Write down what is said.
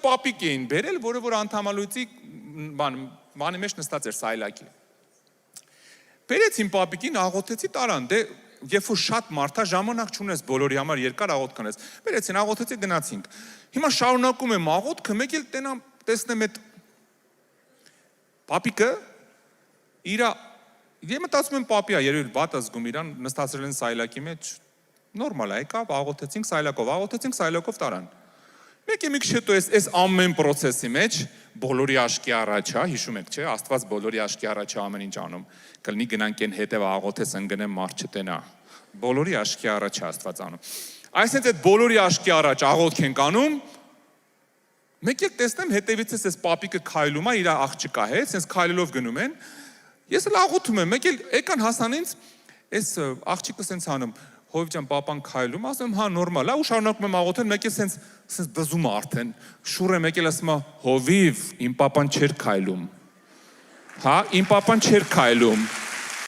պապիկ էին բերել, որը որ անդամալույցի բանի մեջ նստած էր սայլակի։ Բերեցին պապիկին, աղոթեցի տարան, դե երբ որ շատ մարդա ժամանակ չունես բոլորի համար երկար աղոթք անես։ Բերեցին, աղոթեցի, գնացինք։ Հիմա շարունակում եմ աղոթքը, մեկ էլ տեսնեմ այդ պապիկը իրա Ես մտածում եմ պապիա, երևի բաց զգում իրան, նստածրել են սայլակի մեջ, նորմալ է, եկավ, աղոթեցինք սայլակով տարան։ Մեկ քիչ հետո այս ամեն process-ի մեջ բոլորի աշկի առաջ է, հիշում եք, չէ, Աստված բոլորի աշկի առաջ է ամեն ինչ անում։ Կլինի գնանք այն հետևը աղոթես ընկնեմ մարդ չտենա։ Բոլորի աշկի առաջ է Աստված անում։ Այսինքն այդ բոլորի աշկի առաջ աղոթք ենք անում, մեկ եք տեսնեմ հետևից այս պապիկը քայլում է իր աղջկա հետ, sense քայլելով գնում են։ Ես էլ աղոթում եմ, մեկ էլ եկան հասան ինձ, այս աղջիկը sense անում, Հովիվ ջան, պապան քայլում, ասում եմ, հա նորմալ է, ու շարունակում եմ աղոթել, մեկ էլ sense դզում է արդեն, շուռը մեկ էլ ասում է, Հովիվ, իմ պապան չէր քայլում։ Հա, իմ պապան չէր քայլում։